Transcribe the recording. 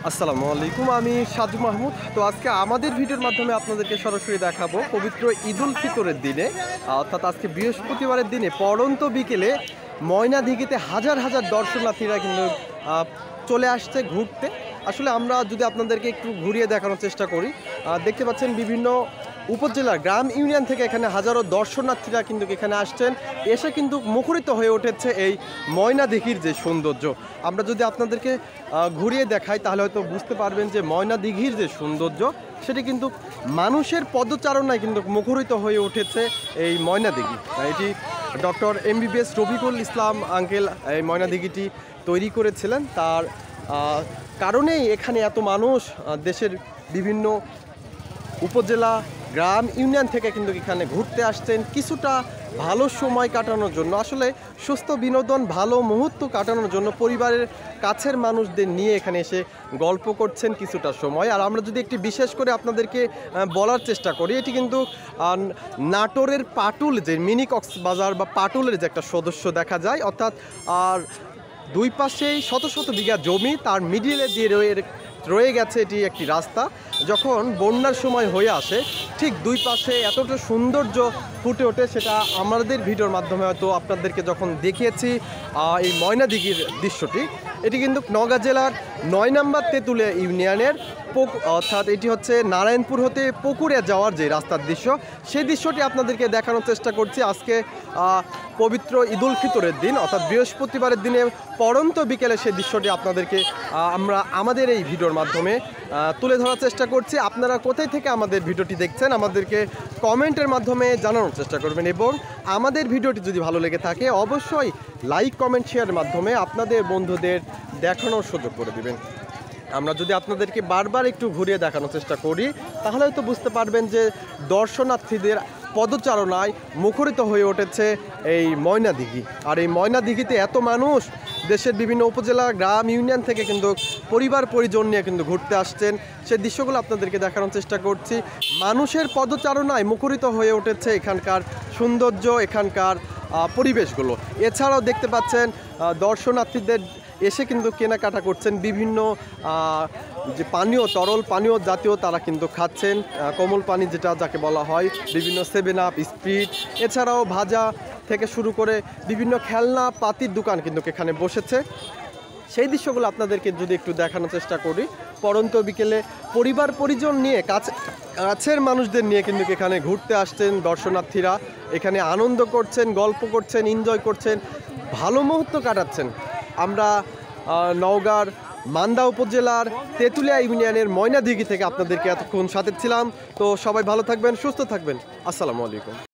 আসসালামু আলাইকুম, আমি সাজু মাহমুদ। তো আজকে আমাদের ভিডিওর মাধ্যমে আপনাদেরকে সরাসরি দেখাবো পবিত্র ঈদুল ফিতরের দিনে, অর্থাৎ আজকে বৃহস্পতিবারের দিনে পড়ন্ত বিকেলে ময়নাদিঘিতে হাজার হাজার দর্শনার্থীরা কিন্তু চলে আসছে ঘুরতে। আসলে আমরা যদি আপনাদেরকে একটু ঘুরিয়ে দেখানোর চেষ্টা করি, দেখতে পাচ্ছেন বিভিন্ন উপজেলার গ্রাম ইউনিয়ন থেকে এখানে হাজারো দর্শনার্থীরা কিন্তু এখানে আসছেন, এসে কিন্তু মুখরিত হয়ে উঠেছে এই ময়নাদিঘির যে সৌন্দর্য। আমরা যদি আপনাদেরকে ঘুরিয়ে দেখাই তাহলে হয়তো বুঝতে পারবেন যে ময়নাদিঘির যে সৌন্দর্য সেটি কিন্তু মানুষের পদচারণায় কিন্তু মুখরিত হয়ে উঠেছে এই ময়নাদিঘি। এটি doctor MBBS Rafiqul Islam uncle এই ময়নাদিঘিটি তৈরি করেছিলেন, তার কারণেই এখানে এত মানুষ দেশের বিভিন্ন উপজেলা গ্রাম ইউনিয়ন থেকে কিন্তু এখানে ঘুরতে আসছেন কিছুটা ভালো সময় কাটানোর জন্য। আসলে সুস্থ বিনোদন, ভালো মুহূর্ত কাটানোর জন্য পরিবারের কাছের মানুষদের নিয়ে এখানে এসে গল্প করছেন কিছুটা সময়। আর আমরা যদি একটি বিশেষ করে আপনাদেরকে বলার চেষ্টা করি, এটি কিন্তু নাটোরের পাটুল যে মিনি কক্সবাজার বা পাটুলের যে একটা সদস্য দেখা যায়, অর্থাৎ আর দুই পাশেই শত শত বিঘা জমি, তার মিডিলে দিয়ে রয়ে গেছে এটি একটি রাস্তা। যখন বন্যার সময় হয়ে আসে ঠিক দুই পাশে এতটা সৌন্দর্য ফুটে ওঠে, সেটা আমাদের ভিডিওর মাধ্যমে হয়তো আপনাদেরকে যখন দেখিয়েছি এই ময়নাদিঘির দৃশ্যটি। এটি কিন্তু নওগাঁ জেলার 9 নম্বর তেঁতুলিয়া ইউনিয়নের অর্থাৎ এটি হচ্ছে নারায়ণপুর হতে পুকুরে যাওয়ার যে রাস্তার দৃশ্য, সেই দৃশ্যটি আপনাদেরকে দেখানোর চেষ্টা করছি আজকে পবিত্র ঈদুল ফিতরের দিন, অর্থাৎ বৃহস্পতিবারের দিনে পড়ন্ত বিকেলে সেই দৃশ্যটি আপনাদেরকে আমরা আমাদের এই ভিডিওর মাধ্যমে তুলে ধরার চেষ্টা করছি। আপনারা কোথায় থেকে আমাদের ভিডিওটি দেখছেন আমাদেরকে কমেন্টের মাধ্যমে জানানোর চেষ্টা করবেন, এবং আমাদের ভিডিওটি যদি ভালো লেগে থাকে অবশ্যই লাইক কমেন্ট শেয়ারের মাধ্যমে আপনাদের বন্ধুদের দেখানোর সুযোগ করে দিবেন। আমরা যদি আপনাদেরকে বারবার একটু ঘুরিয়ে দেখানোর চেষ্টা করি তাহলে হয়তো বুঝতে পারবেন যে দর্শনার্থীদের পদচারণায় মুখরিত হয়ে উঠেছে এই ময়নাদিঘি। আর এই ময়নাদিঘিতে এত মানুষ দেশের বিভিন্ন উপজেলা গ্রাম ইউনিয়ন থেকে কিন্তু পরিবার পরিজন নিয়ে কিন্তু ঘুরতে আসছেন, সেই দৃশ্যগুলো আপনাদেরকে দেখানোর চেষ্টা করছি। মানুষের পদচারণায় মুখরিত হয়ে উঠেছে এখানকার সৌন্দর্য, এখানকার পরিবেশগুলো। এছাড়াও দেখতে পাচ্ছেন দর্শনার্থীদের এসে কিন্তু কেনাকাটা করছেন, বিভিন্ন যে পানীয় তরল পানীয় জাতীয় তারা কিন্তু খাচ্ছেন, কোমল পানি যেটা যাকে বলা হয়, বিভিন্ন 7 আপ, স্প্রিট, এছাড়াও ভাজা থেকে শুরু করে বিভিন্ন খেলনা পাতির দোকান কিন্তু এখানে বসেছে। সেই দৃশ্যগুলো আপনাদেরকে যদি একটু দেখানোর চেষ্টা করি, পড়ন্ত বিকেলে পরিবার পরিজন নিয়ে কাছের মানুষদের নিয়ে কিন্তু এখানে ঘুরতে আসছেন দর্শনার্থীরা, এখানে আনন্দ করছেন, গল্প করছেন, এনজয় করছেন, ভালো মুহূর্ত কাটাচ্ছেন। আমরা নওগাঁর মান্দা উপজেলার তেঁতুলিয়া ইউনিয়নের ময়নাদিঘি থেকে আপনাদেরকে এতক্ষণ সাথে ছিলাম। তো সবাই ভালো থাকবেন, সুস্থ থাকবেন। আসসালামু আলাইকুম।